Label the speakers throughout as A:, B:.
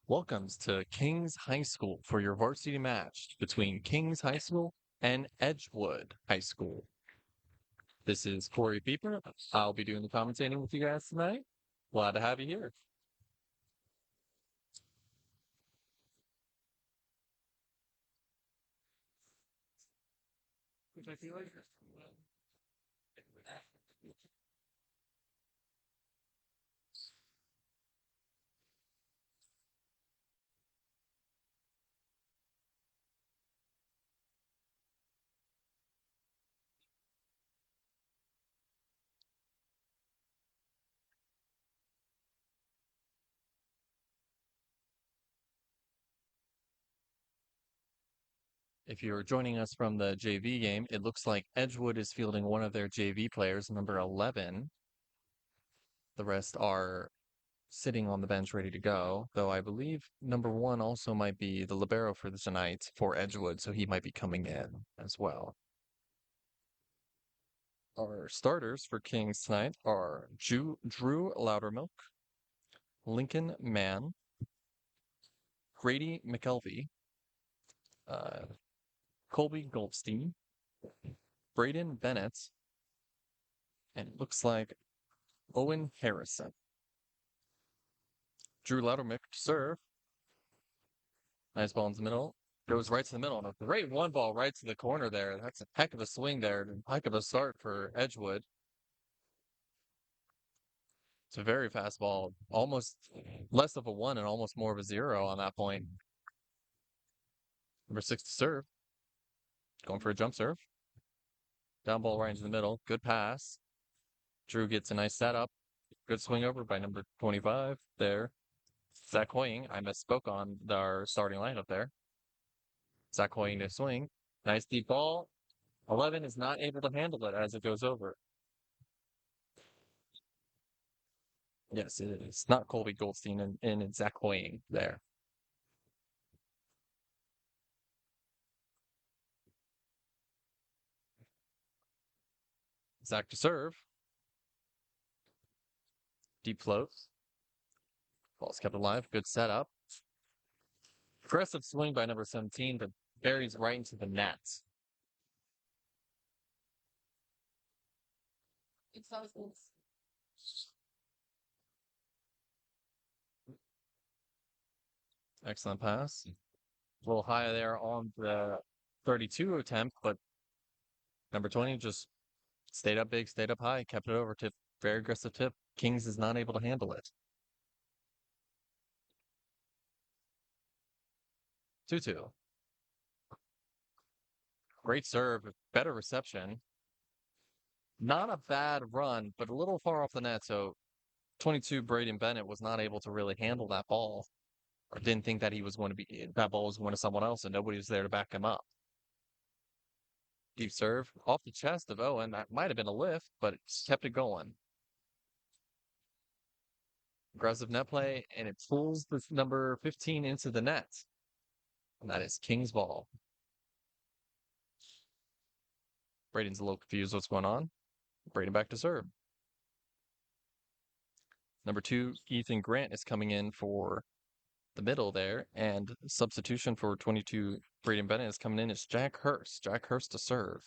A: Welcome to Kings High School for your varsity match between Kings High School and Edgewood High School. This is Corey Pieper. I'll be doing the commentating with you guys tonight. Glad to have you here. If you're joining us from the JV game, it looks like Edgewood is fielding one of their JV players, number 11. The rest are sitting on the bench ready to go, though I believe number 1 also might be the libero for tonight for Edgewood, so he might be coming in as well. Our starters for Kings tonight are Drew Loudermilk, Lincoln Mann, Grady McKelvey, Colby Goldstein, Braden Bennett, and it looks like Owen Harrison. Drew Loudermilk to serve. Nice ball in the middle. Goes right to the middle. And a great one ball right to the corner there. That's a heck of a swing there. Heck of a start for Edgewood. It's a very fast ball. Almost less of a 1 and almost more of a 0 on that point. Number 6 to serve. Going for a jump serve. Down ball right into the middle. Good pass. Drew gets a nice setup. Good swing over by number 25 there. Zach Hoying. I misspoke on our starting lineup there. Zach Hoying to swing. Nice deep ball. 11 is not able to handle it as it goes over. Yes, it is. Not Colby Goldstein and Zach Hoying there. Zach to serve. Deep floats. Ball's kept alive. Good setup. Aggressive swing by number 17, but buries right into the net. Excellent pass. A little high there on the 32 attempt, but number 20 just stayed up big, stayed up high, kept it over. Tip, very aggressive tip. Kings is not able to handle it. 2-2. Great serve, better reception. Not a bad run, but a little far off the net. So 22 Braden Bennett was not able to really handle that ball, or didn't think that that ball was going to someone else, and nobody was there to back him up. Deep serve off the chest of Owen. That might have been a lift, but it kept it going. Aggressive net play, and it pulls the number 15 into the net. And that is King's ball. Braden's a little confused what's going on. Braden back to serve. Number 2, Ethan Grant is coming in for the middle there, and substitution for 22 Braden Bennett is coming in is Jack Hurst. Jack Hurst to serve.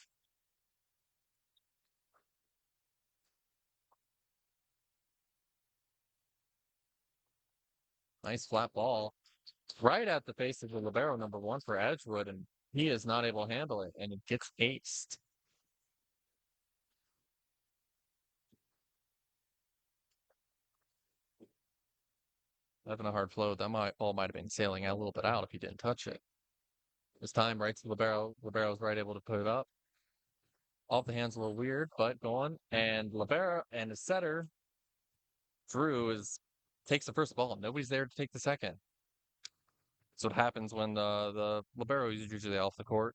A: Nice flat ball. Right at the face of the libero, number 1 for Edgewood, and he is not able to handle it, and it gets aced. Having a hard flow. That ball might have been sailing a little bit out if he didn't touch it. This time, right to the libero. Libero's right able to put it up. Off the hands a little weird, but going. And libero and the setter, Drew, takes the first ball. Nobody's there to take the second. That's what happens when the libero is usually off the court.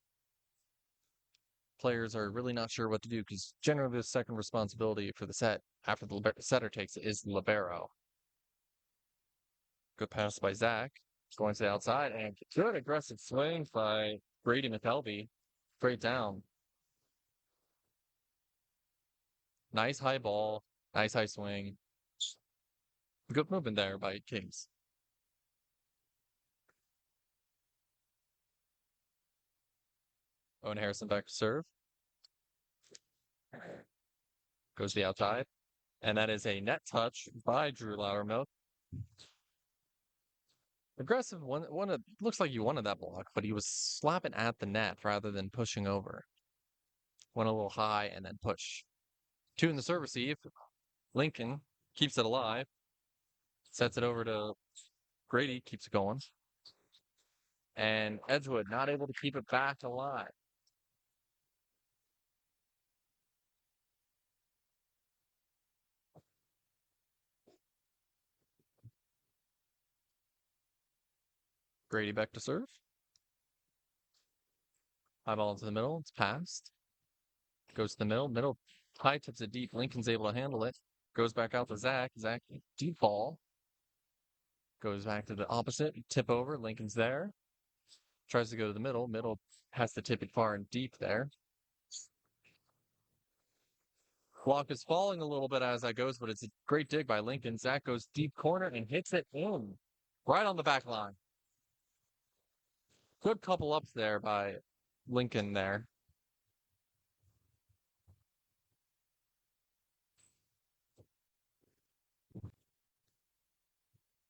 A: Players are really not sure what to do because generally the second responsibility for the set after the setter takes it is the libero. Good pass by Zach. Going to the outside and good aggressive swing by Grady McKelvey. Straight down. Nice high ball. Nice high swing. Good movement there by Kings. Owen Harrison back to serve. Goes to the outside. And that is a net touch by Drew Loudermilk. Aggressive looks like he wanted that block, but he was slapping at the net rather than pushing over. Went a little high and then push. 2 in the serve receive. Lincoln keeps it alive. Sets it over to Grady, keeps it going. And Edgewood not able to keep it back alive. Grady back to serve. High ball into the middle. It's passed. Goes to the middle. Middle high tips it deep. Lincoln's able to handle it. Goes back out to Zach. Zach, deep ball. Goes back to the opposite. Tip over. Lincoln's there. Tries to go to the middle. Middle has to tip it far and deep there. Block is falling a little bit as that goes, but it's a great dig by Lincoln. Zach goes deep corner and hits it in. Right on the back line. Good couple ups there by Lincoln there.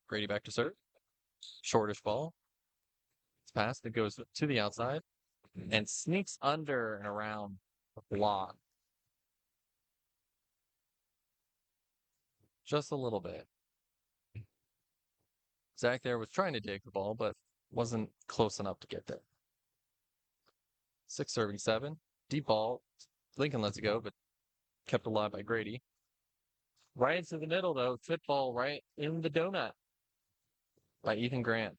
A: Grady back to serve. Shortish ball. It's passed. It goes to the outside and sneaks under and around the block. Just a little bit. Zach there was trying to dig the ball, but wasn't close enough to get there. 6 serving 7. Deep ball. Lincoln lets it go, but kept alive by Grady. Right into the middle, though. Tip ball right in the donut by Ethan Grant.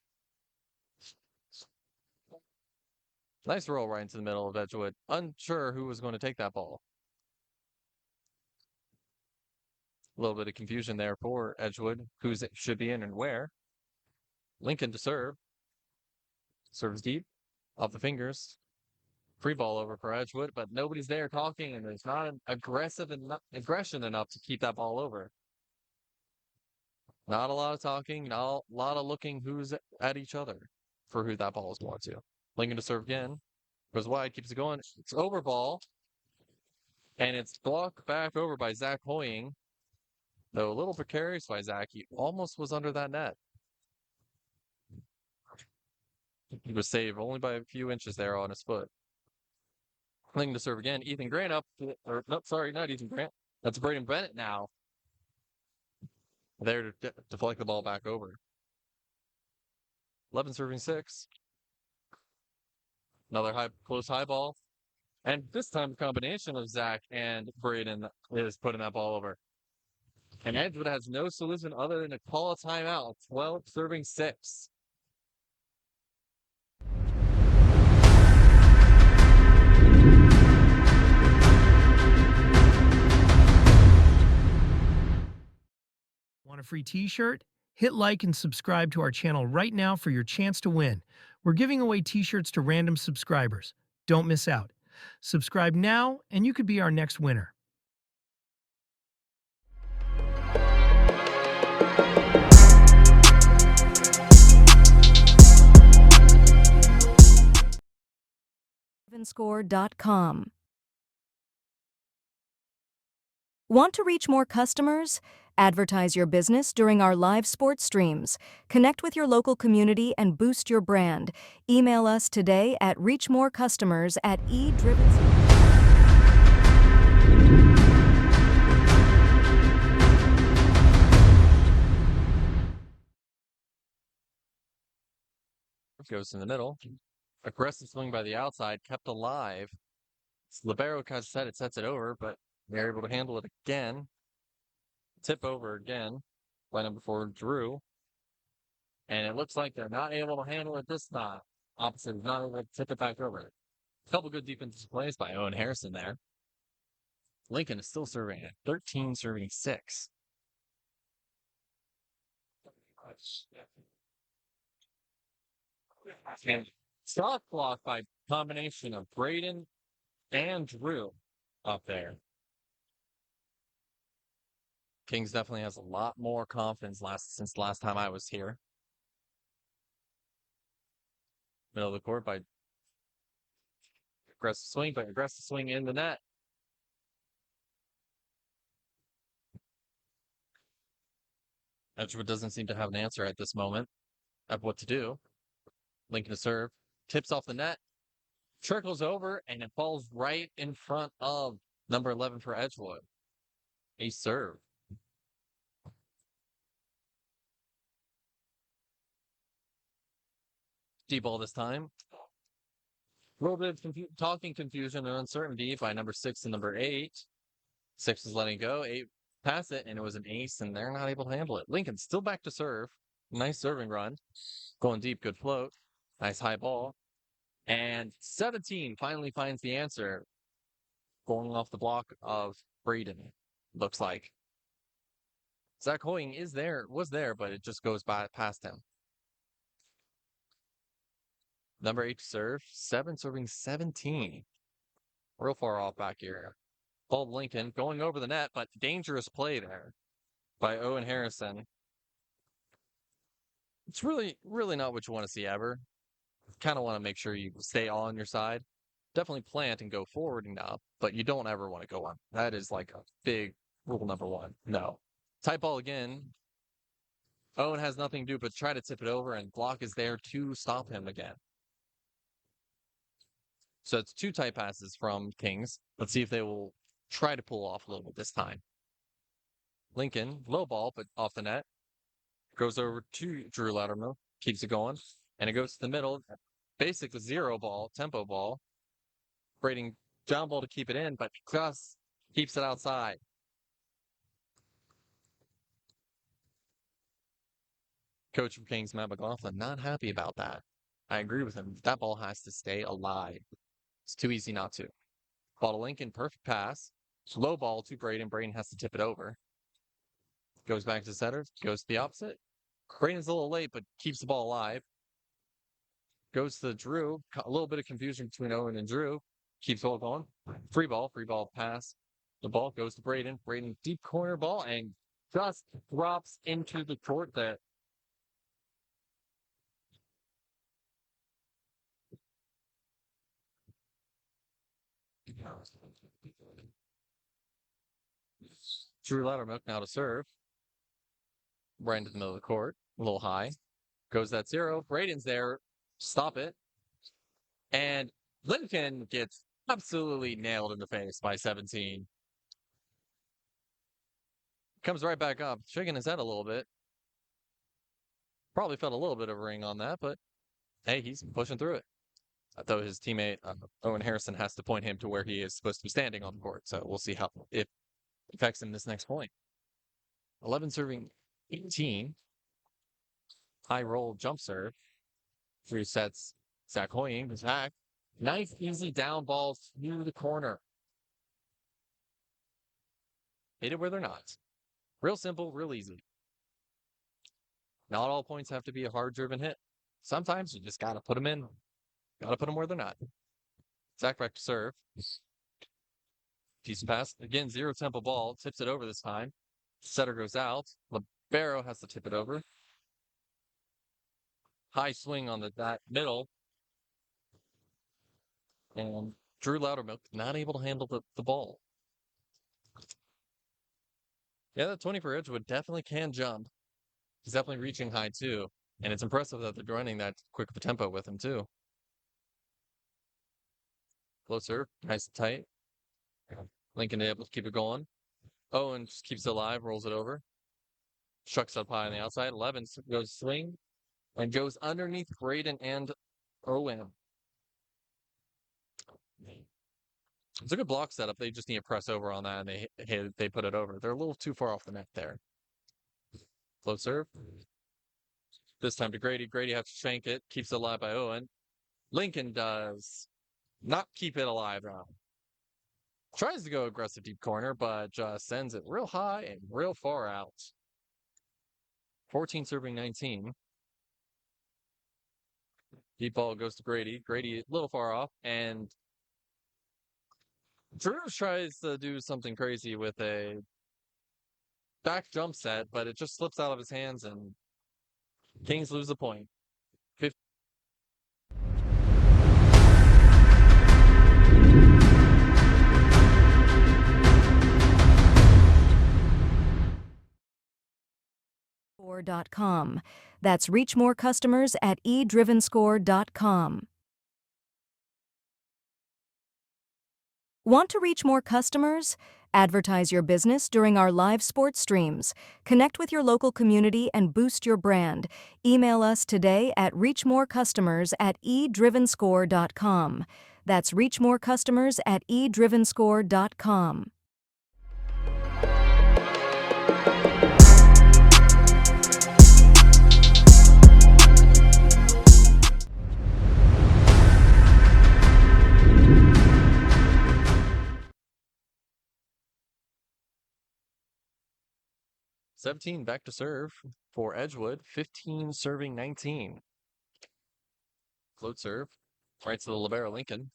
A: Nice roll right into the middle of Edgewood. Unsure who was going to take that ball. A little bit of confusion there for Edgewood, who should be in and where. Lincoln to serve. Serves deep. Off the fingers. Free ball over for Edgewood, but nobody's there talking, and there's not an aggression enough to keep that ball over. Not a lot of talking, not a lot of looking who's at each other for who that ball is going to. Lincoln to serve again. Goes wide, keeps it going. It's over ball. And it's blocked back over by Zach Hoying. Though a little precarious by Zach. He almost was under that net. He was saved only by a few inches there on his foot. Lincoln to serve again. Ethan Grant up. No, sorry, not Ethan Grant. That's Braden Bennett now. There to deflect the ball back over. 11 serving 6. Another close high ball. And this time, the combination of Zach and Braden is putting that ball over. And Edgewood has no solution other than to call a timeout. 12 serving 6.
B: Want a free t-shirt? Hit like and subscribe to our channel right now for your chance to win. We're giving away t-shirts to random subscribers. Don't miss out. Subscribe now and you could be our next winner.
C: eDriven.com. Want to reach more customers? Advertise your business during our live sports streams. Connect with your local community and boost your brand. Email us today at reachmorecustomers@eDriven.
A: Goes in the middle. Aggressive swing by the outside, kept alive. Libero kind of sets it over, but they're able to handle it again. Tip over again by number 4, Drew. And it looks like they're not able to handle it this time. Opposite is not able to tip it back over. A couple good defensive plays by Owen Harrison there. Lincoln is still serving at 13 serving 6. And shot block by combination of Braden and Drew up there. Kings definitely has a lot more confidence since last time I was here. Middle of the court by Aggressive swing, but aggressive swing in the net. Edgewood doesn't seem to have an answer at this moment of what to do. Lincoln to serve. Tips off the net. Trickles over, and it falls right in front of number 11 for Edgewood. A serve. Deep ball this time. A little bit of talking confusion and uncertainty by number 6 and number 8. 6 is letting go. 8 pass it, and it was an ace, and they're not able to handle it. Lincoln still back to serve. Nice serving run. Going deep, good float. Nice high ball. And 17 finally finds the answer. Going off the block of Braden, looks like. Zach Hoying was there, but it just goes by past him. Number 8 to serve. 7 serving 17. Real far off back here. Ball Lincoln going over the net, but dangerous play there by Owen Harrison. It's really, really not what you want to see ever. Kind of want to make sure you stay on your side. Definitely plant and go forward enough, but you don't ever want to go on. That is like a big rule number 1. No. Tight ball again. Owen has nothing to do but try to tip it over, and block is there to stop him again. So it's 2 tight passes from Kings. Let's see if they will try to pull off a little bit this time. Lincoln, low ball, but off the net. Goes over to Drew Loudermilk, keeps it going, and it goes to the middle. Basically 0 ball, tempo ball. Braiding down ball to keep it in, but just keeps it outside. Coach from Kings, Matt McLaughlin, not happy about that. I agree with him. That ball has to stay alive. It's too easy not to. Ball to Lincoln, perfect pass. Low ball to Braden. Braden has to tip it over. Goes back to setter. Goes to the opposite. Braden's a little late, but keeps the ball alive. Goes to Drew. A little bit of confusion between Owen and Drew. Keeps the ball going. Free ball pass. The ball goes to Braden. Braden deep corner ball and just drops into the court there. Drew Loudermilk now to serve. Right into the middle of the court. A little high. Goes that 0. Braden's there. Stop it. And Lincoln gets absolutely nailed in the face by 17. Comes right back up, shaking his head a little bit. Probably felt a little bit of a ring on that, but hey, he's pushing through it. Though his teammate, Owen Harrison, has to point him to where he is supposed to be standing on the court. So we'll see how it affects him this next point. 11 serving 18. High roll jump serve. 3 sets. Zach Hoying. Zach. Nice, easy down ball through the corner. Hit it where they're not. Real simple, real easy. Not all points have to be a hard-driven hit. Sometimes you just got to put them in. Got to put them where they're not. Zach back to serve. Decent pass. Again, 0 tempo ball. Tips it over this time. Setter goes out. Libero has to tip it over. High swing on that middle. And Drew Loudermilk not able to handle the ball. Yeah, that 20 for Edgewood definitely can jump. He's definitely reaching high, too. And it's impressive that they're running that quick of a tempo with him, too. Close serve. Nice and tight. Lincoln able to keep it going. Owen just keeps it alive, rolls it over. Shucks up high on the outside. 11 goes swing and goes underneath Braden and Owen. It's a good block setup. They just need to press over on that, and they put it over. They're a little too far off the net there. Float serve. This time to Grady. Grady has to shank it. Keeps it alive by Owen. Lincoln does not keep it alive, though. Tries to go aggressive deep corner, but just sends it real high and real far out. 14 serving 19. Deep ball goes to Grady. Grady a little far off, and Drew tries to do something crazy with a back jump set, but it just slips out of his hands, and Kings lose the point.
C: eDrivenscore.com. That's reach more customers at eDrivenscore.com. Want to reach more customers? Advertise your business during our live sports streams. Connect with your local community and boost your brand. Email us today at reachmorecustomers@eDrivenscore.com. That's reachmorecustomers@eDrivenscore.com.
A: "17 back to serve for Edgewood, 15 serving 19. Float serve, right to the libero Lincoln.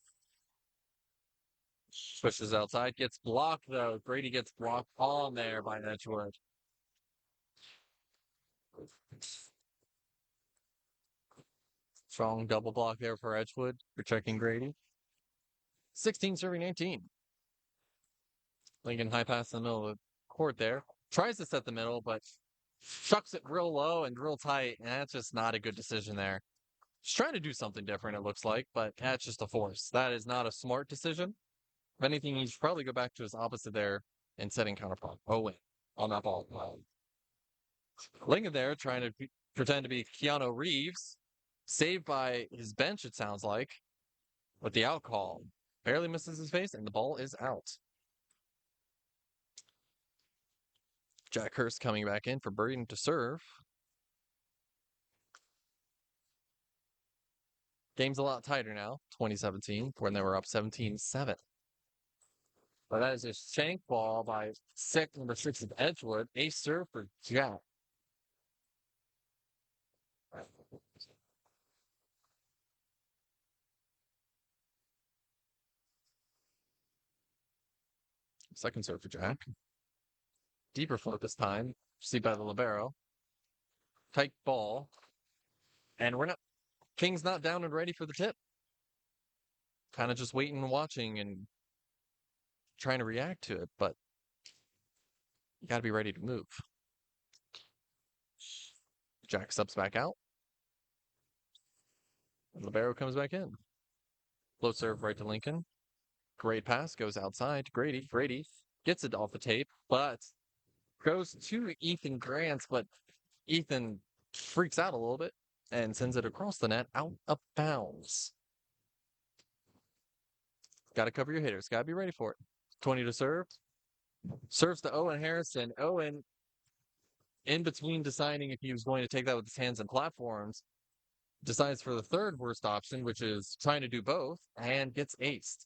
A: Pushes outside, gets blocked though. Grady gets blocked on there by Edgewood. Strong double block there for Edgewood, protecting Grady. 16 serving 19. Lincoln high pass in the middle of the court there. Tries to set the middle, but chucks it real low and real tight, and that's just not a good decision there. He's trying to do something different, it looks like, but that's just a force. That is not a smart decision. If anything, he should probably go back to his opposite there and setting counterpunch. Oh, wait. On that ball. Lincoln there trying to pretend to be Keanu Reeves. Saved by his bench, it sounds like. With the out call. Barely misses his face, and the ball is out. Jack Hurst coming back in for Burton to serve. Game's a lot tighter now, 2017, when they were up 17-7. But that is a shank ball by number 6 of Edgewood. Ace serve for Jack. Second serve for Jack. Deeper float this time. Received by the libero. Tight ball. And King's not down and ready for the tip. Kind of just waiting and watching and trying to react to it, but you got to be ready to move. Jack subs back out. And libero comes back in. Float serve right to Lincoln. Great pass, goes outside to Grady. Grady gets it off the tape, but goes to Ethan Grant, but Ethan freaks out a little bit and sends it across the net out of bounds. Got to cover your hitters. Got to be ready for it. 20 to serve. Serves to Owen Harrison. Owen, in between deciding if he was going to take that with his hands and platforms, decides for the third worst option, which is trying to do both, and gets aced.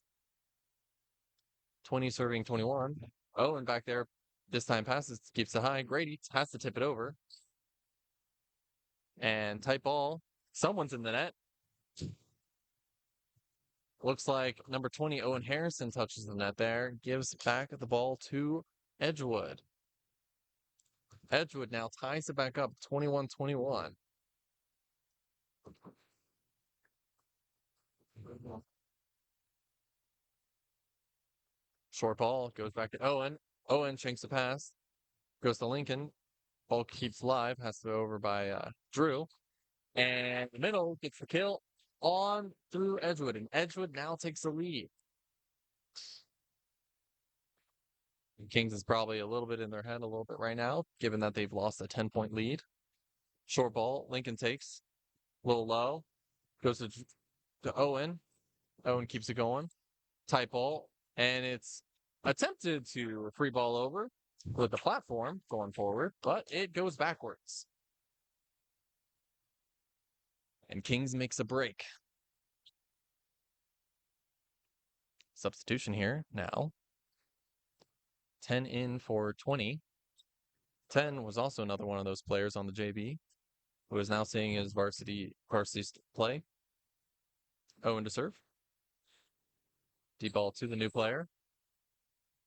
A: 20 serving 21. Owen back there, this time passes, keeps it high. Grady has to tip it over. And tight ball. Someone's in the net. Looks like number 20, Owen Harrison, touches the net there. Gives back the ball to Edgewood. Edgewood now ties it back up, 21-21. Short ball goes back to Owen. Owen shanks a pass. Goes to Lincoln. Ball keeps live. Has to go over by Drew. And the middle gets the kill on through Edgewood. And Edgewood now takes the lead. Kings is probably a little bit in their head a little bit right now, given that they've lost a 10-point lead. Short ball. Lincoln takes. A little low. Goes to Owen. Owen keeps it going. Tight ball. And it's attempted to free ball over with the platform going forward, but it goes backwards. And Kings makes a break. Substitution here now. 10 in for 20. 10 was also another one of those players on the JV who is now seeing his varsity play. Owen to serve. Deep ball to the new player.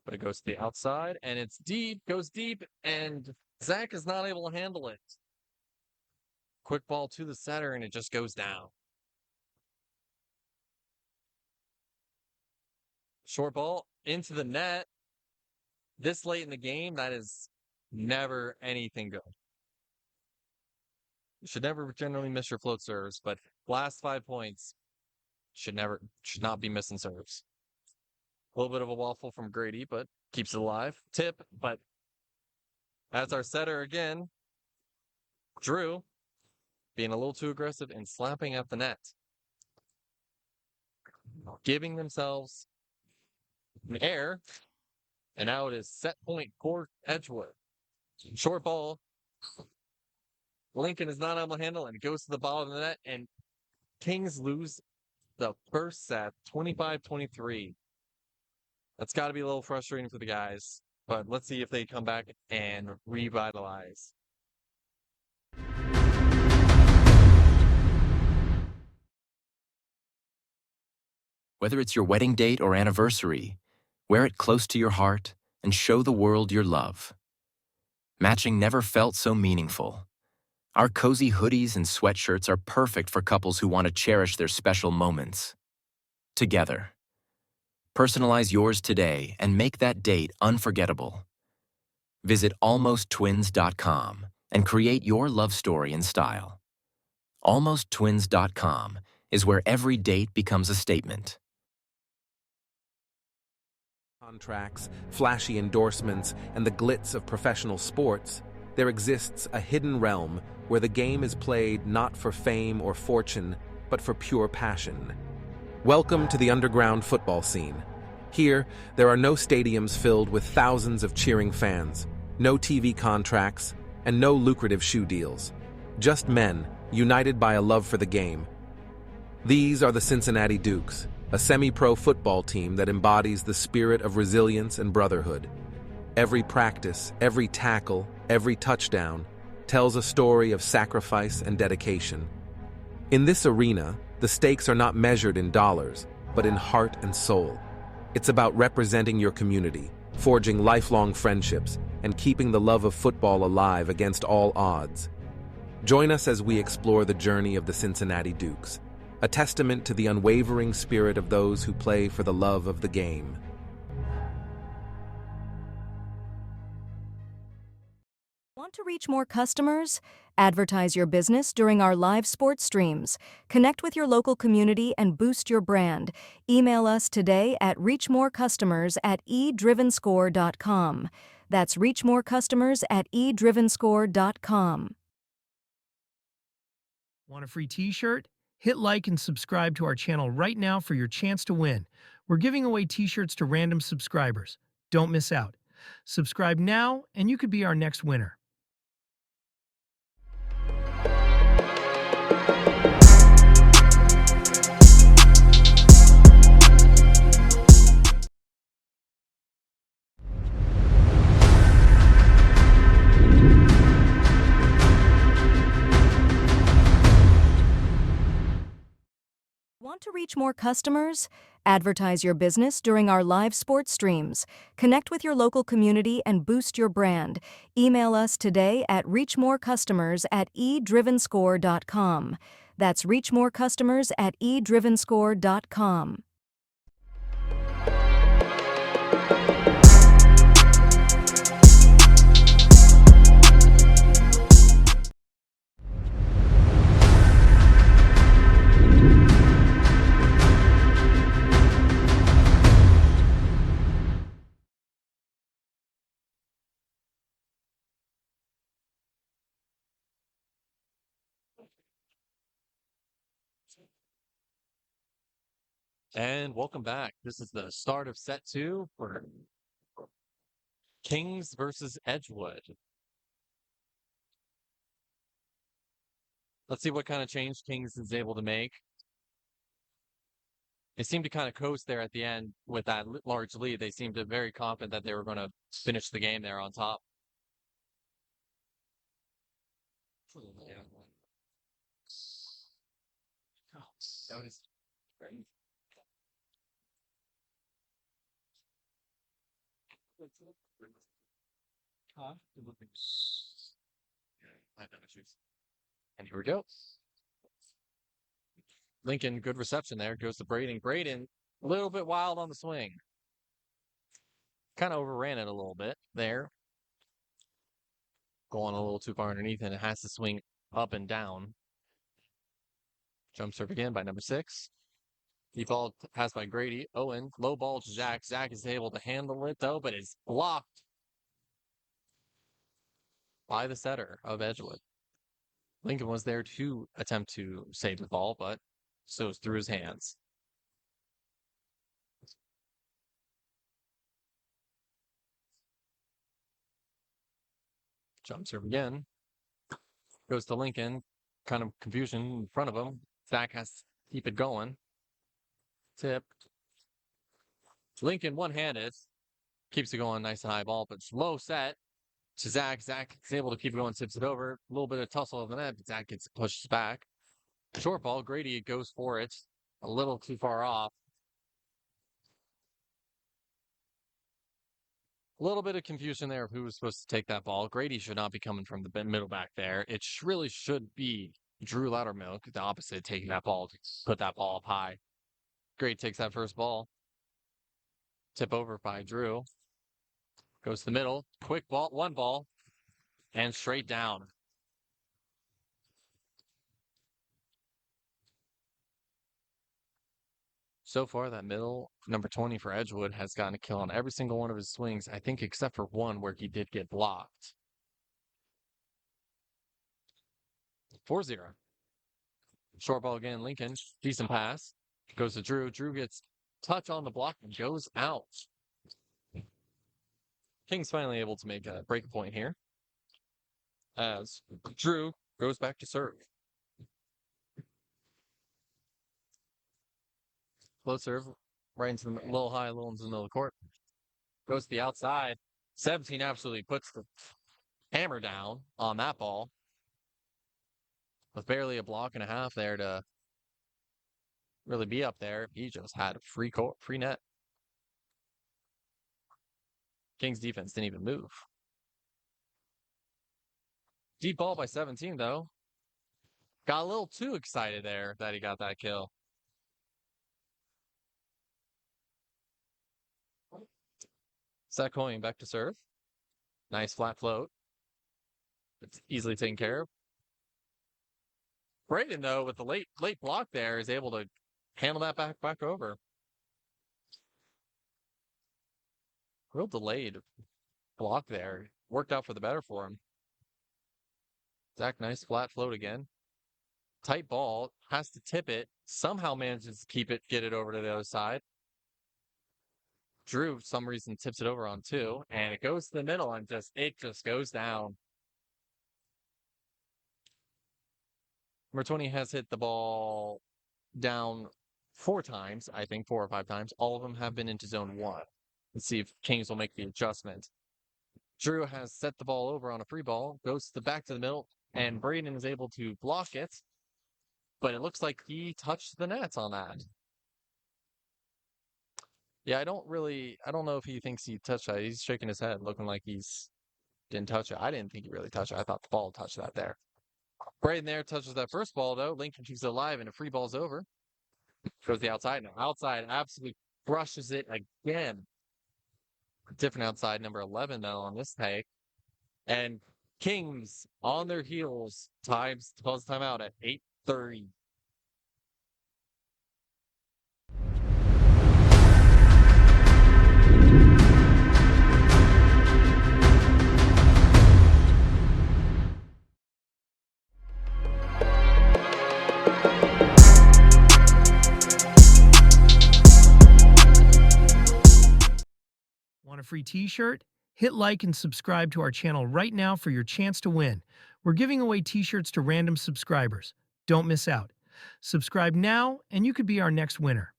A: But it goes to the outside, and it's deep, goes deep, and Zach is not able to handle it. Quick ball to the setter, and it just goes down. Short ball into the net. This late in the game, that is never anything good. should never generally miss your float serves, but last 5 points should not be missing serves. A little bit of a waffle from Grady, but keeps it alive. Tip, but as our setter again, Drew being a little too aggressive and slapping at the net, giving themselves an air, and now it is set point for Edgewood. Short ball. Lincoln is not able to handle, and it goes to the bottom of the net, and Kings lose the first set, 25-23. That's got to be a little frustrating for the guys, but let's see if they come back and revitalize.
D: Whether it's your wedding date or anniversary, wear it close to your heart and show the world your love. Matching never felt so meaningful. Our cozy hoodies and sweatshirts are perfect for couples who want to cherish their special moments together. Personalize yours today and make that date unforgettable. Visit almosttwins.com and create your love story in style. Almosttwins.com is where every date becomes a statement.
E: Contracts, flashy endorsements, and the glitz of professional sports, there exists a hidden realm where the game is played not for fame or fortune, but for pure passion. Welcome to the underground football scene. Here, there are no stadiums filled with thousands of cheering fans, no TV contracts, and no lucrative shoe deals. Just men, united by a love for the game. These are the Cincinnati Dukes, a semi-pro football team that embodies the spirit of resilience and brotherhood. Every practice, every tackle, every touchdown tells a story of sacrifice and dedication. In this arena, the stakes are not measured in dollars, but in heart and soul. It's about representing your community, forging lifelong friendships, and keeping the love of football alive against all odds. Join us as we explore the journey of the Cincinnati Dukes, a testament to the unwavering spirit of those who play for the love of the game.
C: Want to reach more customers? Advertise your business during our live sports streams. Connect with your local community and boost your brand. Email us today at reachmorecustomers@eDrivenScore.com. That's reachmorecustomers@eDrivenScore.com.
B: Want a free t-shirt? Hit like and subscribe to our channel right now for your chance to win. We're giving away t-shirts to random subscribers. Don't miss out. Subscribe now and you could be our next winner.
C: Want to reach more customers? Advertise your business during our live sports streams. Connect with your local community and boost your brand. Email us today at reachmorecustomers@eDrivenScore.com. That's reachmorecustomers@eDrivenScore.com.
A: And welcome back. This is the start of set 2 for Kings versus Edgewood. Let's see what kind of change Kings is able to make. They seemed to kind of coast there at the end with that large lead. They seemed very confident that they were going to finish the game there on top. That was great. And here we go. Lincoln, good reception there. Goes to Braden. Braden, a little bit wild on the swing. Kind of overran it a little bit there. Going a little too far underneath, and it has to swing up and down. Jump serve again by number 6. Deep ball passed by Grady. Owen, low ball to Zach. Zach is able to handle it, though, but it's blocked by the setter of Edgewood. Lincoln was there to attempt to save the ball, but so it's through his hands. Jump serve again. Goes to Lincoln. Kind of confusion in front of him. Zach has to keep it going. Tip. Lincoln one-handed. Keeps it going nice and high ball, but slow set to Zach. Zach is able to keep it going, tips it over. A little bit of tussle of the net, but Zach gets pushed back. Short ball. Grady goes for it. A little too far off. A little bit of confusion there of who was supposed to take that ball. Grady should not be coming from the middle back there. It really should be Drew Loudermilk, the opposite, taking that ball to put that ball up high. Grady takes that first ball. Tip over by Drew. Goes to the middle. Quick ball, one ball, and straight down. So far, that middle, number 20 for Edgewood, has gotten a kill on every single one of his swings, I think except for one where he did get blocked. 4-0. Short ball again, Lincoln. Decent pass. Goes to Drew. Drew gets touch on the block and goes out. King's finally able to make a break point here, as Drew goes back to serve. Low serve, right into the little high, a little into the middle of the court. Goes to the outside. 17 absolutely puts the hammer down on that ball. With barely a block and a half there to really be up there. He just had a free net. Kings defense didn't even move. Deep ball by 17, though. Got a little too excited there that he got that kill. Zach Coyne back to serve. Nice flat float. It's easily taken care of. Braden, though, with the late block there, is able to handle that back over. Real delayed block there. Worked out for the better for him. Zach, nice flat float again. Tight ball. Has to tip it. Somehow manages to keep it, get it over to the other side. Drew, for some reason, tips it over on 2, and it goes to the middle and it just goes down. Number 20 has hit the ball down 4 times, I think 4 or 5 times. All of them have been into zone 1. Let's see if Kings will make the adjustment. Drew has set the ball over on a free ball, goes back to the middle, and Braden is able to block it, but it looks like he touched the net on that. Yeah, I don't know if he thinks he touched that. He's shaking his head, looking like he's didn't touch it. I didn't think he really touched it. I thought the ball touched that there. Braden there touches that first ball, though. Lincoln keeps it alive, and a free ball's over. Goes the outside now. Outside absolutely crushes it again. Different outside, number 11, though, on this take. And Kings on their heels. Calls timeout at 8:30.
B: Want a free t-shirt? Hit like and subscribe to our channel right now for your chance to win. We're giving away t-shirts to random subscribers. Don't miss out. Subscribe now and you could be our next winner.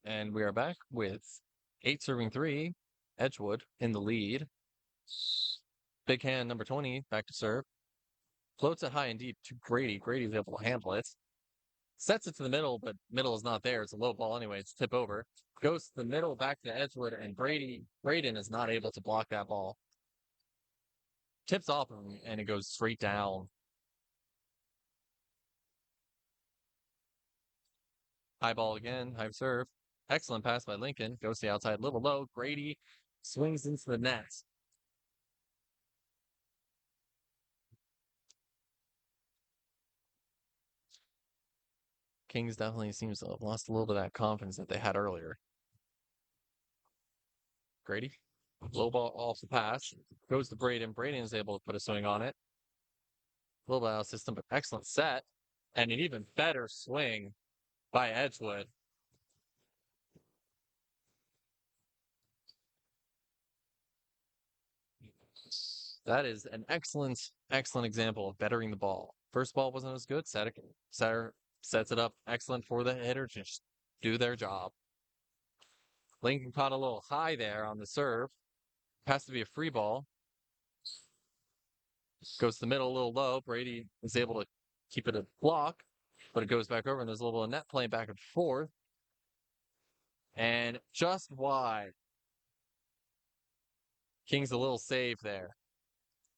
A: And we are back with 8 serving 3, Edgewood in the lead. Big hand number 20 back to serve. Floats it high and deep to Grady. Grady's able to handle it. Sets it to the middle, but middle is not there. It's a low ball anyway. It's tip over. Goes to the middle, back to Edgewood, and Braden is not able to block that ball. Tips off him, and it goes straight down. High ball again, high serve. Excellent pass by Lincoln. Goes to the outside, little low. Grady swings into the net. Kings definitely seems to have lost a little bit of that confidence that they had earlier. Grady, low ball off the pass. Goes to Braden. Braden is able to put a swing on it. A little bit out of system, but excellent set. And an even better swing by Edgewood. That is an excellent example of bettering the ball. First ball wasn't as good. Sets it up excellent for the hitter to just do their job. Lincoln caught a little high there on the serve. Has to be a free ball. Goes to the middle a little low. Brady is able to keep it a block, but it goes back over, and there's a little net playing back and forth. And just wide. King's a little save there.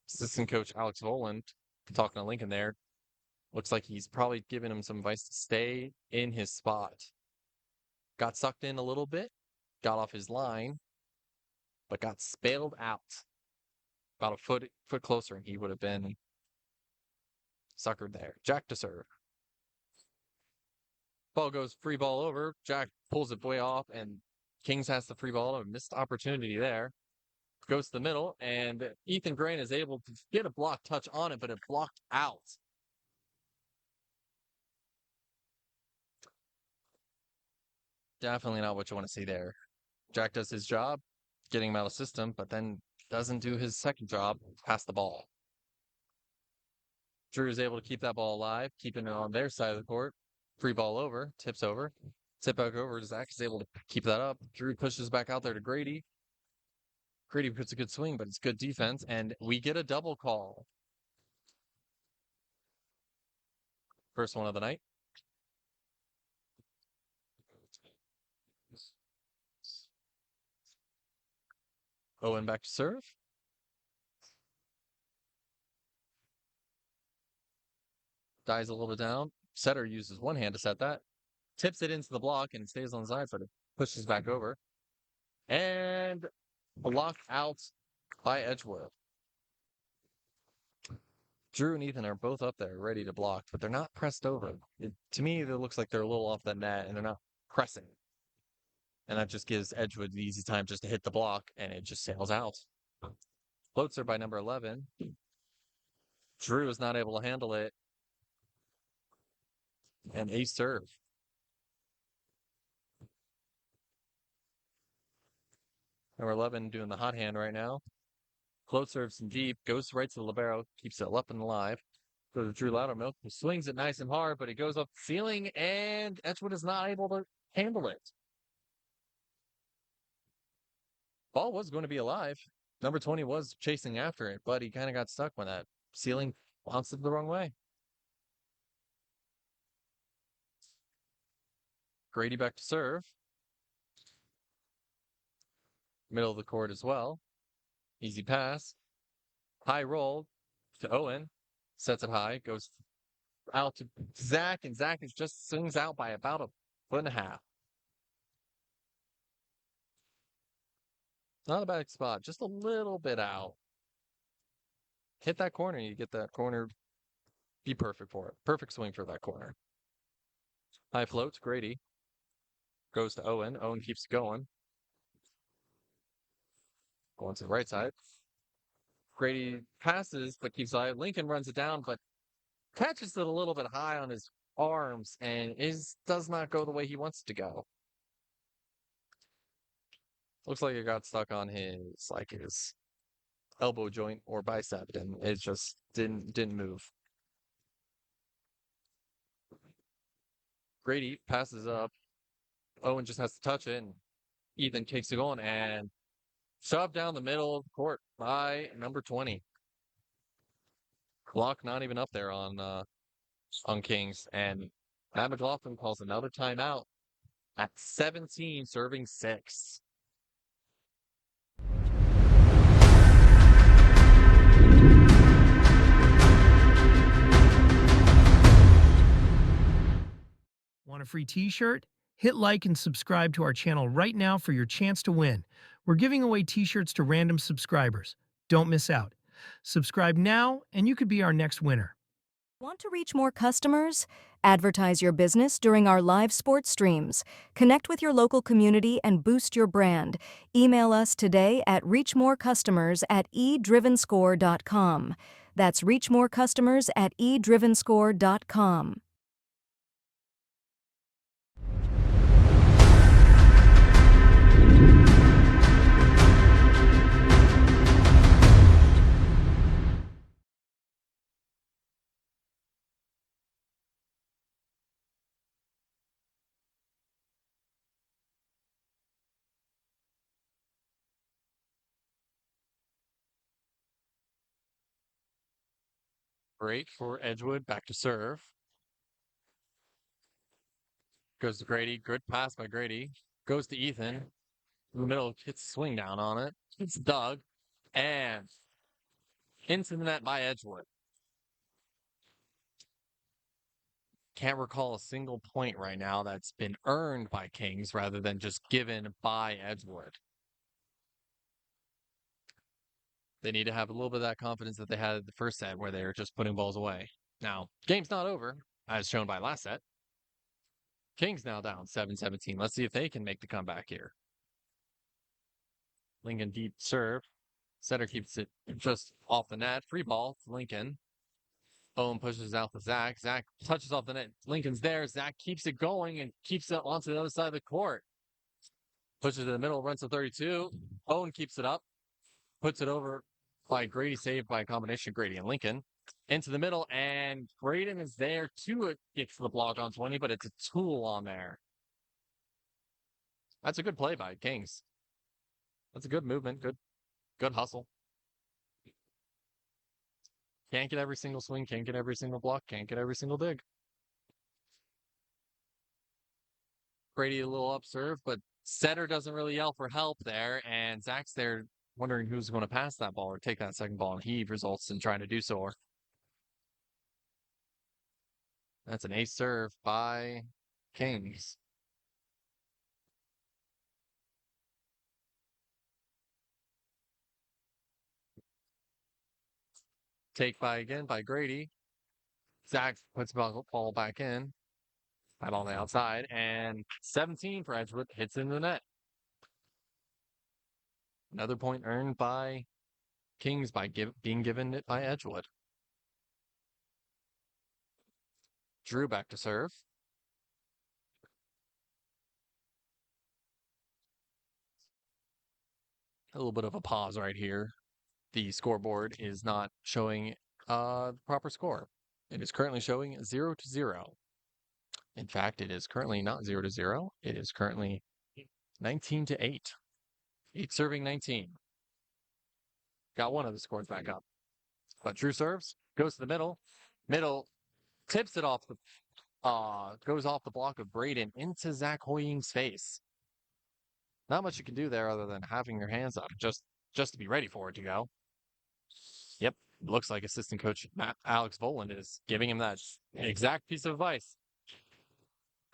A: Assistant coach Alex Voland talking to Lincoln there. Looks like he's probably giving him some advice to stay in his spot. Got sucked in a little bit, got off his line, but got spilled out. About a foot closer, and he would have been suckered there. Jack to serve. Ball goes free ball over. Jack pulls it way off, and Kings has the free ball. A missed opportunity there. Goes to the middle, and Ethan Grain is able to get a block touch on it, but it blocked out. Definitely not what you want to see there. Jack does his job, getting him out of system, but then doesn't do his second job, pass the ball. Drew is able to keep that ball alive, keeping it on their side of the court. Free ball over, tips over. Tip back over. Zach is able to keep that up. Drew pushes back out there to Grady. Grady puts a good swing, but it's good defense, and we get a double call. First one of the night. Owen back to serve. Dies a little bit down. Setter uses one hand to set that. Tips it into the block and stays on the side, but it pushes back over. And blocked out by Edgewood. Drew and Ethan are both up there ready to block, but they're not pressed over. To me, it looks like they're a little off the net and they're not pressing. And that just gives Edgewood the easy time just to hit the block, and it just sails out. Floats her by number 11. Drew is not able to handle it. And ace serve. Number 11 doing the hot hand right now. Float serves from deep, goes right to the libero, keeps it up and alive. Goes to Drew Loudermilk, who swings it nice and hard, but it goes up the ceiling, and Edgewood is not able to handle it. Ball was going to be alive. Number 20 was chasing after it, but he kind of got stuck when that ceiling bounced it the wrong way. Grady back to serve. Middle of the court as well. Easy pass. High roll to Owen. Sets it high. Goes out to Zach, and Zach is just swings out by about a foot and a half. Not a bad spot. Just a little bit out. Hit that corner. You get that corner. Be perfect for it. Perfect swing for that corner. High floats. Grady. Goes to Owen. Owen keeps going. Going to the right side. Grady passes, but keeps high. Lincoln runs it down, but catches it a little bit high on his arms, and does not go the way he wants it to go. Looks like it got stuck on his elbow joint or bicep, and it just didn't move. Grady passes up. Owen just has to touch it, and Ethan kicks it on and shoved down the middle of the court by number 20. Clock not even up there on Kings, and Matt McLaughlin calls another timeout at 17, serving 6.
B: Want a free t-shirt? Hit like and subscribe to our channel right now for your chance to win. We're giving away t-shirts to random subscribers. Don't miss out. Subscribe now and you could be our next winner.
C: Want to reach more customers? Advertise your business during our live sports streams. Connect with your local community and boost your brand. Email us today at reachmorecustomers@eDrivenScore.com. That's reachmorecustomers@eDrivenScore.com.
A: Great for Edgewood, back to serve. Goes to Grady, good pass by Grady. Goes to Ethan. In the middle, hits swing down on it. It's Doug. And into the net by Edgewood. Can't recall a single point right now that's been earned by Kings rather than just given by Edgewood. They need to have a little bit of that confidence that they had the first set where they were just putting balls away. Now, game's not over, as shown by last set. Kings now down 7-17. Let's see if they can make the comeback here. Lincoln deep serve. Setter keeps it just off the net. Free ball to Lincoln. Owen pushes out to Zach. Zach touches off the net. Lincoln's there. Zach keeps it going and keeps it onto the other side of the court. Pushes it in the middle, runs to 32. Owen keeps it up. Puts it over by Grady, saved by a combination of Grady and Lincoln. Into the middle, and Graydon is there to get to the block on 20, but it's a tool on there. That's a good play by Kings. That's a good movement, good hustle. Can't get every single swing, can't get every single block, can't get every single dig. Grady a little upserve, but Setter doesn't really yell for help there, and Zach's there wondering who's going to pass that ball or take that second ball, and he results in trying to do so. That's an ace serve by Kings. Take by again by Grady. Zach puts the ball back in. That on the outside. And 17 for Edgewood. Hits into the net. Another point earned by Kings by being given it by Edgewood. Drew back to serve. A little bit of a pause right here. The scoreboard is not showing the proper score. It is currently showing 0-0. In fact, it is currently not 0-0. It is currently 19-8. 8 serving 19. Got one of the scores back up. But Drew serves, goes to the middle. Middle tips it off the goes off the block of Braden into Zach Hoying's face. Not much you can do there other than having your hands up just to be ready for it to go. Yep, looks like assistant coach Alex Voland is giving him that exact piece of advice.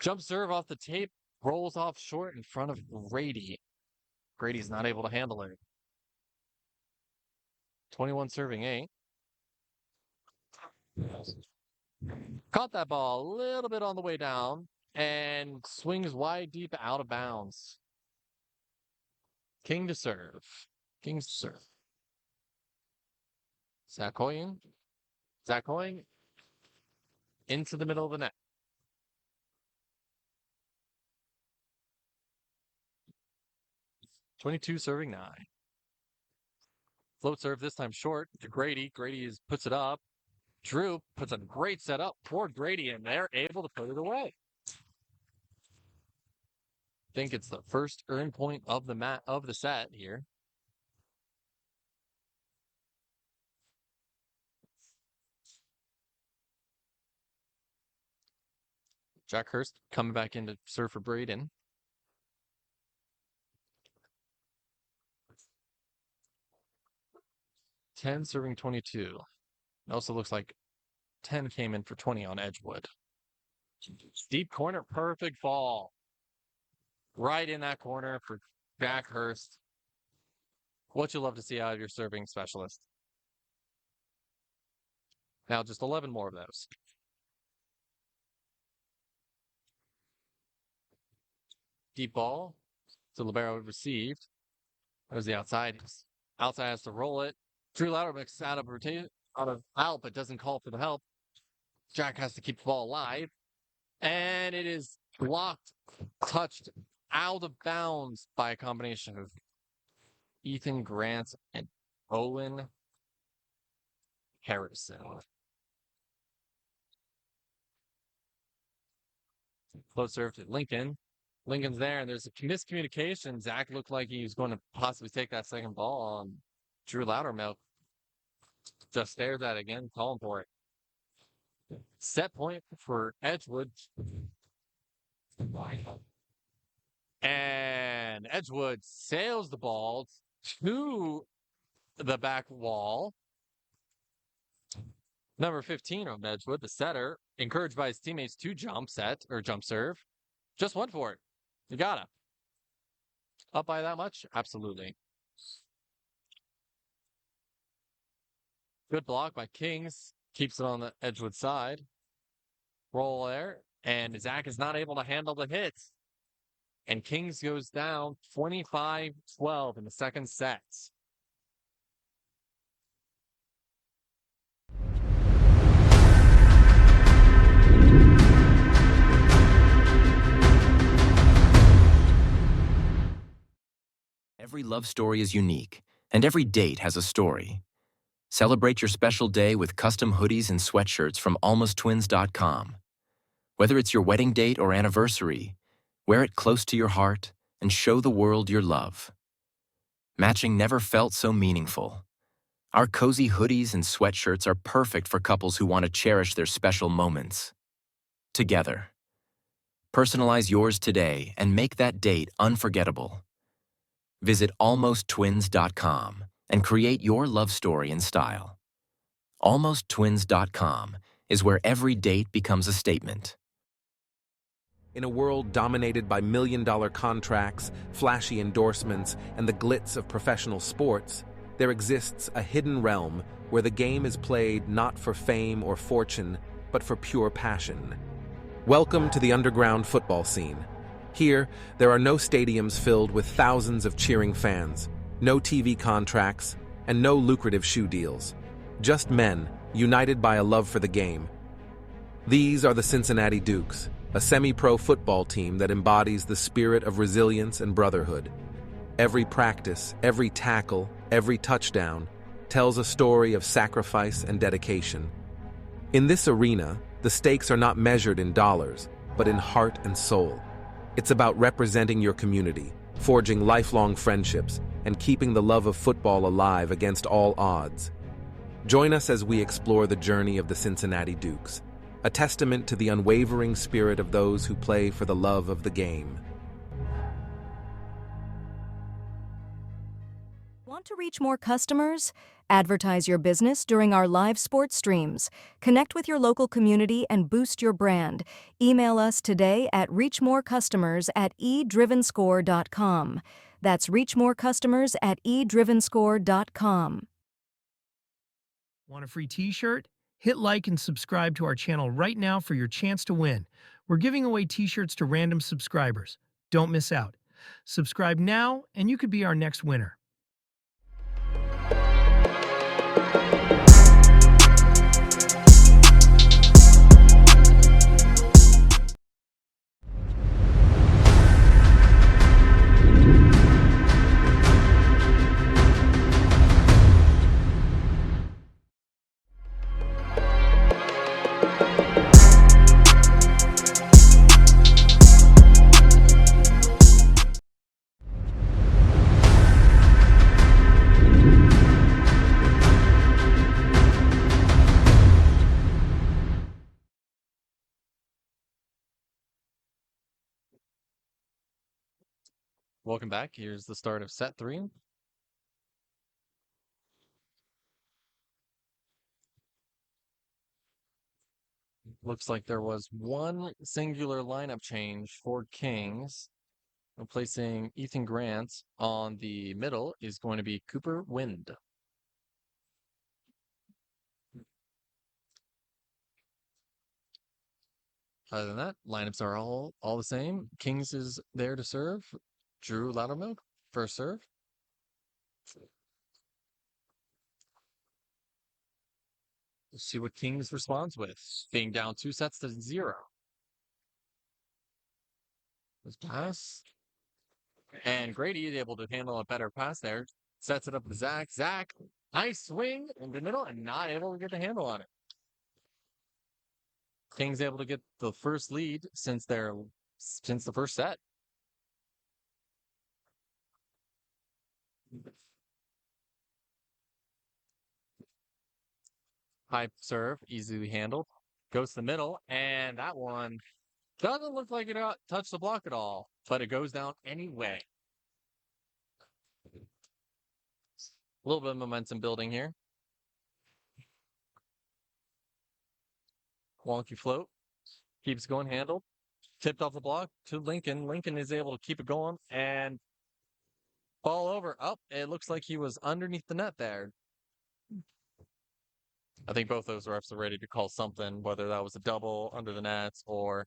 A: Jump serve off the tape, rolls off short in front of Grady. Grady's not able to handle it. 21 serving 8. Caught that ball a little bit on the way down and swings wide deep out of bounds. King to serve. Kings to serve. Zach Hoying. Zach Hoying into the middle of the net. .22 serving 9. Float serve this time short to Grady. Grady puts it up. Drew puts a great set up toward Grady, and they're able to put it away. Think it's the first earn point of the set here. Jack Hurst coming back in to serve for Braden. Ten serving 22. It also looks like 10 came in for 20 on Edgewood. Deep corner, perfect ball. Right in that corner for Jack Hurst. What you love to see out of your serving specialist. Now just 11 more of those. Deep ball. So Libero received. That was the outside. Outside has to roll it. Drew Louder makes out of rotation, out, but doesn't call for the help. Jack has to keep the ball alive. And it is blocked, touched out of bounds by a combination of Ethan Grant and Owen Harrison. Close serve to Lincoln. Lincoln's there, and there's a miscommunication. Zach looked like he was going to possibly take that second ball on Drew Loudermilk. Just stares at it again, calling for it. Set point for Edgewood. And Edgewood sails the ball to the back wall. Number 15 on Edgewood, the setter, encouraged by his teammates to jump serve. Just went for it. You gotta. Up by that much? Absolutely. Good block by Kings. Keeps it on the Edgewood side. Roll there. And Zach is not able to handle the hits. And Kings goes down 25-12 in the second set.
D: Every love story is unique, and every date has a story. Celebrate your special day with custom hoodies and sweatshirts from almosttwins.com. Whether it's your wedding date or anniversary, wear it close to your heart and show the world your love. Matching never felt so meaningful. Our cozy hoodies and sweatshirts are perfect for couples who want to cherish their special moments together. Personalize yours today and make that date unforgettable. Visit almosttwins.com and create your love story in style. Almosttwins.com is where every date becomes a statement.
E: In a world dominated by million-dollar contracts, flashy endorsements, and the glitz of professional sports, there exists a hidden realm where the game is played not for fame or fortune, but for pure passion. Welcome to the underground football scene. Here, there are no stadiums filled with thousands of cheering fans, no TV contracts, and no lucrative shoe deals. Just men, united by a love for the game. These are the Cincinnati Dukes, a semi-pro football team that embodies the spirit of resilience and brotherhood. Every practice, every tackle, every touchdown tells a story of sacrifice and dedication. In this arena, the stakes are not measured in dollars, but in heart and soul. It's about representing your community, forging lifelong friendships, and keeping the love of football alive against all odds. Join us as we explore the journey of the Cincinnati Dukes, a testament to the unwavering spirit of those who play for the love of the game.
C: Want to reach more customers? Advertise your business during our live sports streams. Connect with your local community and boost your brand. Email us today at reachmorecustomers@eDrivenScore.com. That's reachmorecustomers@eDrivenScore.com.
B: Want a free t-shirt? Hit like and subscribe to our channel right now for your chance to win. We're giving away t-shirts to random subscribers. Don't miss out. Subscribe now and you could be our next winner.
A: Welcome back. Here's the start of set 3. Looks like there was one singular lineup change for Kings. Replacing Ethan Grant on the middle is going to be Cooper Wind. Other than that, lineups are all the same. Kings is there to serve. Drew Loudermilk, first serve. Let's see what Kings responds with. Being down 2-0. This pass. And Grady is able to handle a better pass there. Sets it up to Zach. Zach, nice swing in the middle and not able to get the handle on it. Kings able to get the first lead since the first set. High serve, easily handled. Goes to the middle, and that one doesn't look like it touched the block at all, but it goes down anyway. A little bit of momentum building here. Wonky float. Keeps going, handled. Tipped off the block to Lincoln. Lincoln is able to keep it going and ball over. Oh, it looks like he was underneath the net there. I think both those refs are ready to call something, whether that was a double under the nets or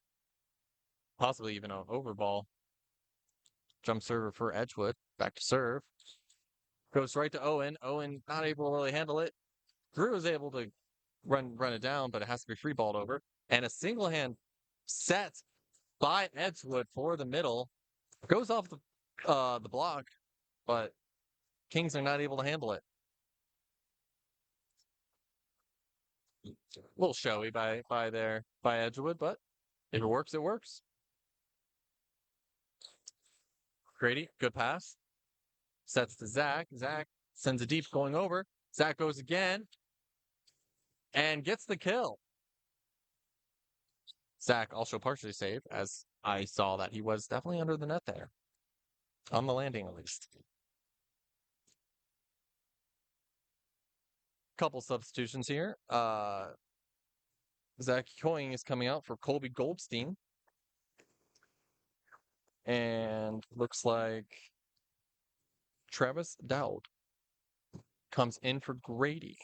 A: possibly even an overball. Jump server for Edgewood. Back to serve. Goes right to Owen. Owen not able to really handle it. Drew is able to run it down, but it has to be free balled over. And a single hand set by Edgewood for the middle. Goes off the block, but Kings are not able to handle it. A little showy by Edgewood, but if it works, it works. Grady, good pass. Sets to Zach. Zach sends a deep going over. Zach goes again and gets the kill. Zach also partially saved, as I saw that he was definitely under the net there. On the landing, at least. Couple substitutions here. Zach Coing is coming out for Colby Goldstein. And looks like Travis Dowd comes in for Grady.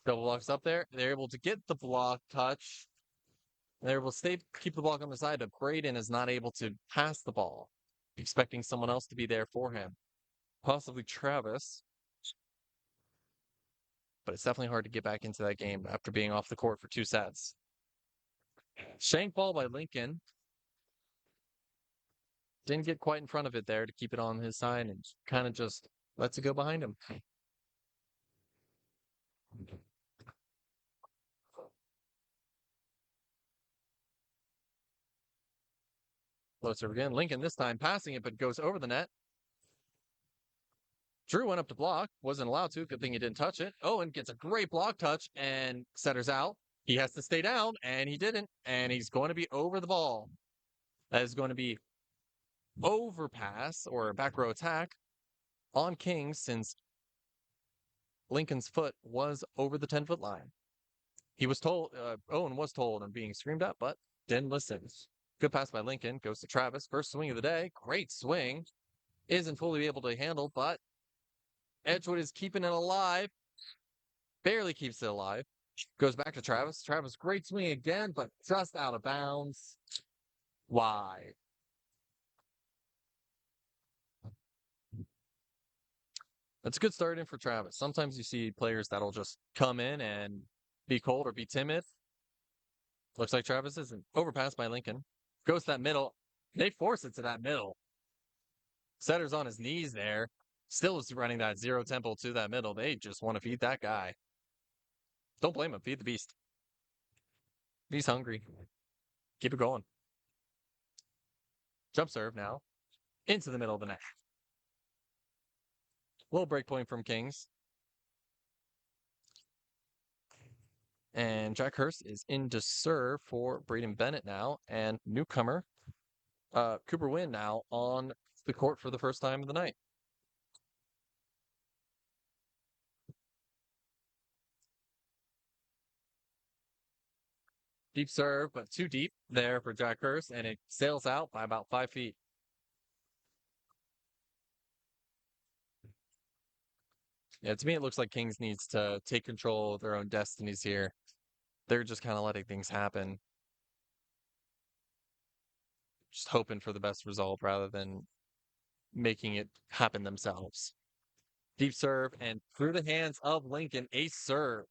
A: Double blocks up there. They're able to get the block touch. They're able to keep the block on the side, but Braden is not able to pass the ball, expecting someone else to be there for him. Possibly Travis. But it's definitely hard to get back into that game after being off the court for 2 sets. Shank ball by Lincoln. Didn't get quite in front of it there to keep it on his side and kind of just lets it go behind him. Low serve again. Lincoln this time passing it, but goes over the net. Drew went up to block. Wasn't allowed to. Good thing he didn't touch it. Owen gets a great block touch and setters out. He has to stay down, and he didn't. And he's going to be over the ball. That is going to be overpass or back row attack on Kings since Lincoln's foot was over the 10-foot line. He was told, Owen was told and being screamed at, but didn't listen. Good pass by Lincoln. Goes to Travis. First swing of the day. Great swing. Isn't fully able to handle, but Edgewood is keeping it alive. Barely keeps it alive. Goes back to Travis. Travis, great swing again, but just out of bounds. Wide. That's a good start in for Travis. Sometimes you see players that'll just come in and be cold or be timid. Looks like Travis isn't. Overpassed by Lincoln. Goes to that middle. They force it to that middle. Setter's on his knees there. Still is running that zero tempo to that middle. They just want to feed that guy. Don't blame him. Feed the beast. He's hungry. Keep it going. Jump serve now. Into the middle of the net. Little break point from Kings. And Jack Hurst is in to serve for Braden Bennett now. And newcomer, Cooper Wynn now on the court for the first time of the night. Deep serve, but too deep there for Jack Hurst, and it sails out by about 5 feet. Yeah, to me, it looks like Kings needs to take control of their own destinies here. They're just kind of letting things happen. Just hoping for the best result rather than making it happen themselves. Deep serve, and through the hands of Lincoln, ace serve.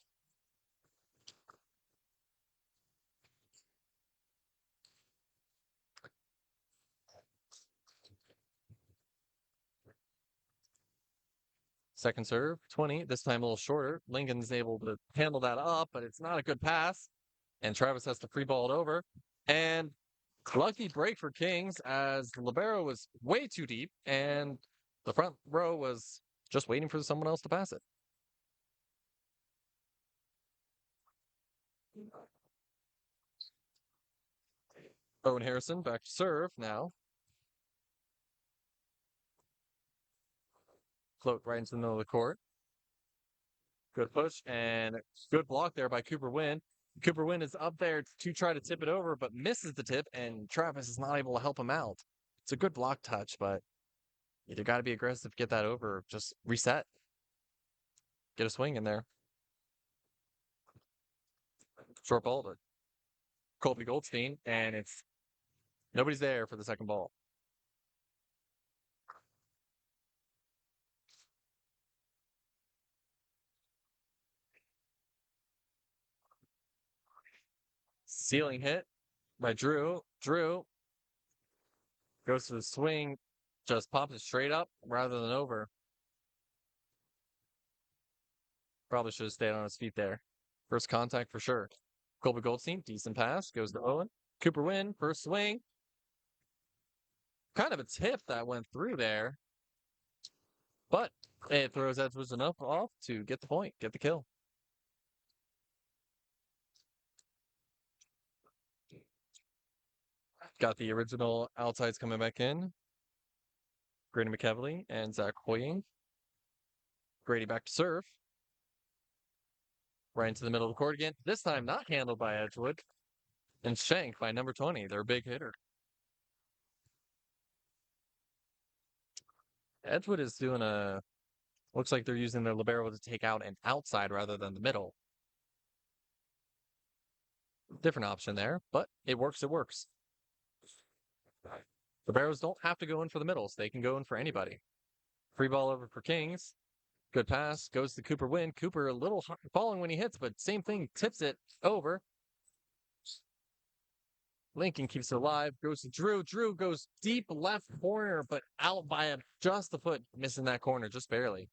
A: Second serve, 20, this time a little shorter. Lincoln's able to handle that up, but it's not a good pass. And Travis has to free ball it over. And lucky break for Kings as the libero was way too deep, and the front row was just waiting for someone else to pass it. Owen Harrison back to serve now. Float right into the middle of the court. Good push and good block there by Cooper Wynn. Cooper Wynn is up there to try to tip it over, but misses the tip, and Travis is not able to help him out. It's a good block touch, but either got to be aggressive, get that over, or just reset. Get a swing in there. Short ball to Colby Goldstein, and it's nobody's there for the second ball. Ceiling hit by Drew. Drew goes to the swing, just pops it straight up rather than over. Probably should have stayed on his feet there. First contact for sure. Colby Goldstein, decent pass, goes to Owen. Cooper Wynn, first swing. Kind of a tip that went through there. But it throws Edgewood enough off to get the point, get the kill. Got the original outsides coming back in. Grady McEvely and Zach Hoying. Grady back to serve. Right into the middle of the court again. This time not handled by Edgewood. And shanked by number 20, their big hitter. Edgewood is doing looks like they're using their libero to take out an outside rather than the middle. Different option there, but it works, it works. Liberos don't have to go in for the middles. They can go in for anybody. Free ball over for Kings. Good pass. Goes to Cooper Wynn. Cooper a little falling when he hits, but same thing. Tips it over. Lincoln keeps it alive. Goes to Drew. Drew goes deep left corner, but out by just a foot. Missing that corner just barely.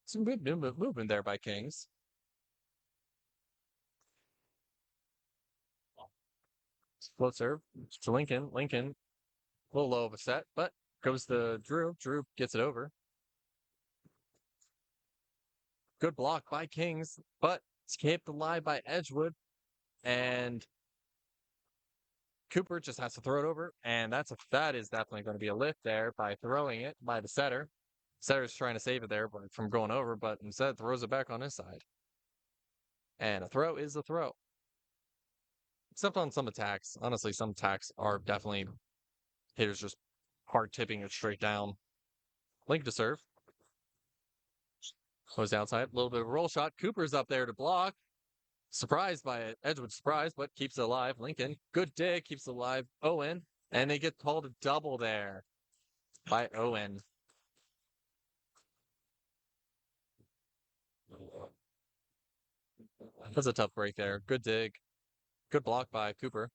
A: Some good movement there by Kings. Float serve to Lincoln. Lincoln, a little low of a set, but goes to Drew. Drew gets it over. Good block by Kings, but it's kept alive by Edgewood. And Cooper just has to throw it over. And that is definitely going to be a lift there by throwing it by the setter. Setter's trying to save it there from going over, but instead throws it back on his side. And a throw is a throw. Except on some attacks. Honestly, some attacks are definitely hitters just hard tipping it straight down. Link to serve. Goes outside. A little bit of a roll shot. Cooper's up there to block. Surprised by it. Edgewood surprised, but keeps it alive. Lincoln. Good dig. Keeps it alive. Owen. And they get called a double there by Owen. That's a tough break there. Good dig. Good block by Cooper.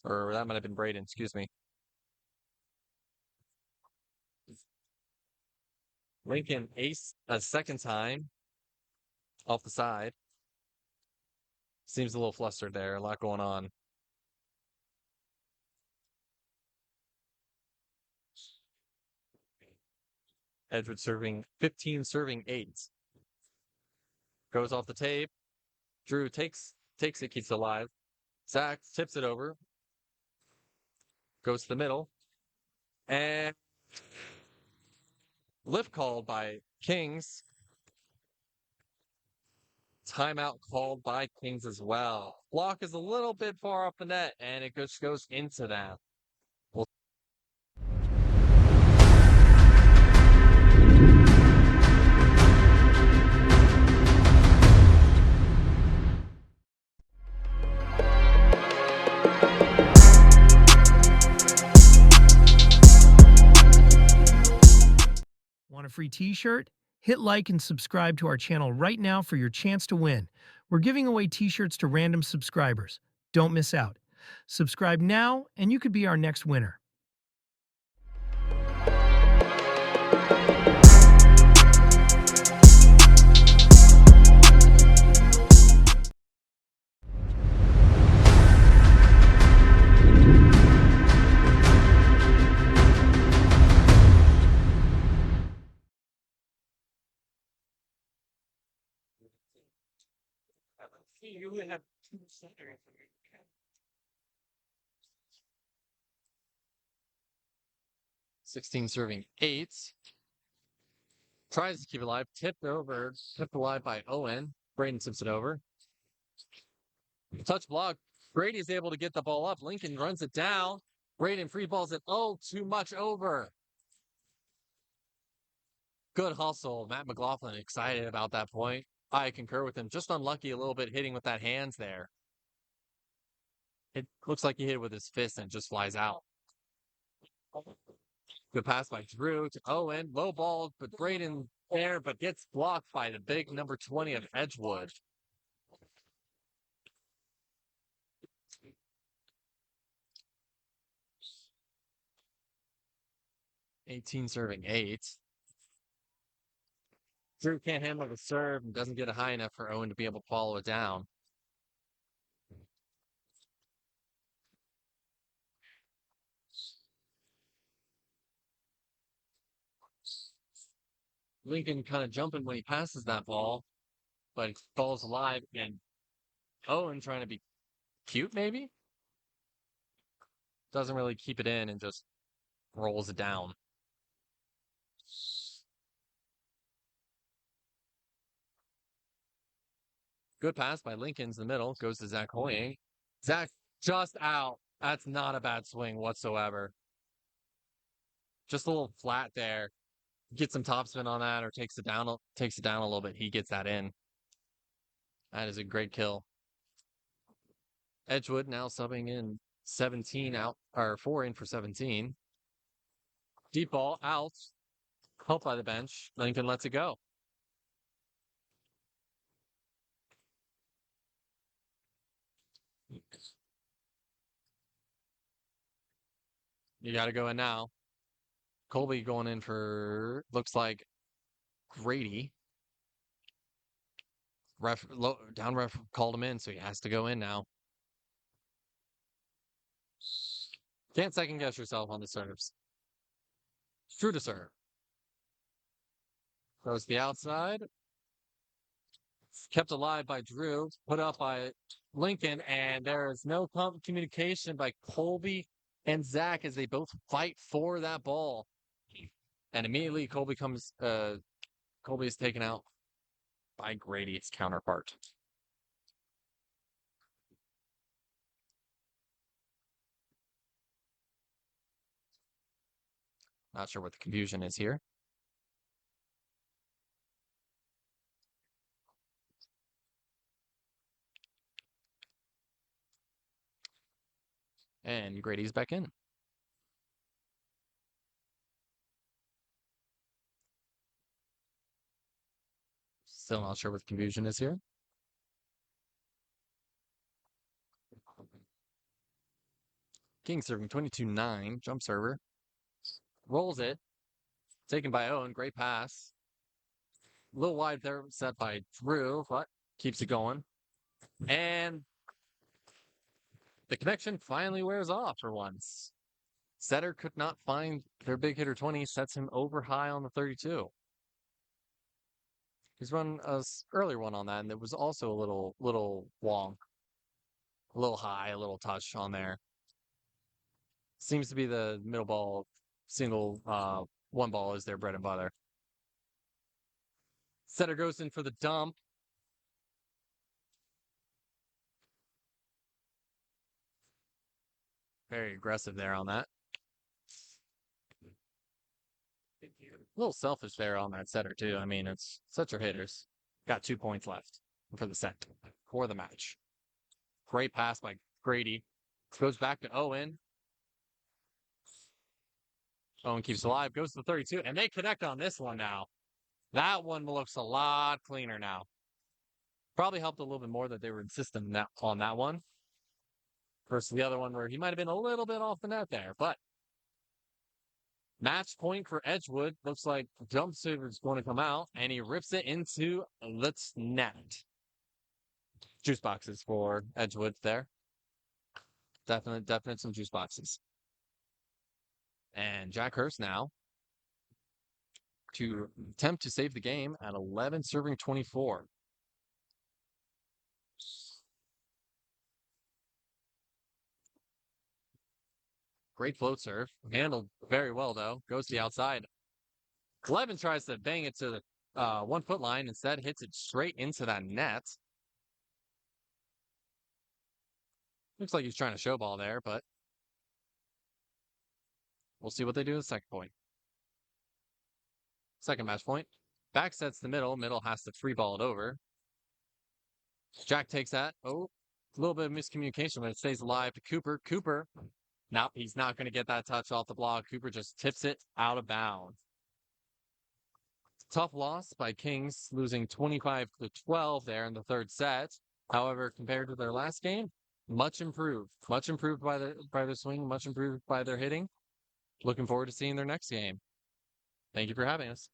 A: Or that might have been Braden, excuse me. Lincoln ace a second time off the side. Seems a little flustered there. A lot going on. Edgewood serving 15, serving 8. Goes off the tape. Drew takes takes it, keeps it alive. Zach tips it over, goes to the middle, and lift called by Kings. Timeout called by Kings as well. Block is a little bit far off the net, and it just goes into that.
B: Want a free t-shirt? Hit like and subscribe to our channel right now for your chance to win. We're giving away t-shirts to random subscribers. Don't miss out. Subscribe now and you could be our next winner.
A: You only have 2 centers. 16 serving 8. Tries to keep it alive. Tipped alive by Owen. Braden tips it over. Touch block. Brady is able to get the ball up. Lincoln runs it down. Braden free balls it. Oh, too much over. Good hustle. Matt McLaughlin excited about that point. I concur with him. Just unlucky a little bit hitting with that hands there. It looks like he hit it with his fist and it just flies out. Good pass by Drew to Owen. Low ball, but Braden there, but gets blocked by the big number 20 of Edgewood. (18 serving 8). Drew can't handle the serve and doesn't get it high enough for Owen to be able to follow it down. Lincoln kind of jumping when he passes that ball, but it falls alive, and Owen trying to be cute, maybe? Doesn't really keep it in and just rolls it down. Good pass by Lincoln's in the middle. Goes to Zach Hoying. Zach just out. That's not a bad swing whatsoever. Just a little flat there. Get some topspin on that or takes it down a little bit. He gets that in. That is a great kill. Edgewood now subbing in 17 out, or 4 in for 17. Deep ball out. Helped by the bench. Lincoln lets it go. You got to go in now. Colby going in for, looks like, Grady. Down ref called him in, so he has to go in now. Can't second guess yourself on the serves. True to serve. Goes to the outside. Kept alive by Drew. Put up by Lincoln. And there is no communication by Colby and Zach as they both fight for that ball. And immediately Colby is taken out by Grady's counterpart. Not sure what the confusion is here. And Grady's back in. Still not sure what the confusion is here. King serving 22-9, jump server. Rolls it. Taken by Owen, great pass. A little wide there, set by Drew, but keeps it going. And the connection finally wears off for once. Setter could not find their big hitter 20, sets him over high on the 32. He's run an earlier one on that, and it was also a little long. A little high, a little touch on there. Seems to be the middle ball, single one ball is their bread and butter. Setter goes in for the dump. Very aggressive there on that. A little selfish there on that setter, too. I mean, it's such your hitters. Got 2 points left for the set, for the match. Great pass by Grady. Goes back to Owen. Owen keeps alive, goes to the 32, and they connect on this one now. That one looks a lot cleaner now. Probably helped a little bit more that they were insistent on that one versus the other one where he might have been a little bit off the net there. But match point for Edgewood. Looks like jump server is going to come out, and he rips it into the net. Juice boxes for Edgewood there. Definite some juice boxes. And Jack Hurst now to attempt to save the game at 11, serving 24. Great float serve. Handled very well, though. Goes to the outside. Levin tries to bang it to the 1 foot line. Instead, hits it straight into that net. Looks like he's trying to show ball there, but we'll see what they do in the second point. Second match point. Back sets the middle. Middle has to free ball it over. Jack takes that. Oh, a little bit of miscommunication, but it stays alive to Cooper. Cooper. Now he's not going to get that touch off the block. Cooper just tips it out of bounds. Tough loss by Kings, losing 25-12 there in the third set. However, compared to their last game, much improved. Much improved by their swing, much improved by their hitting. Looking forward to seeing their next game. Thank you for having us.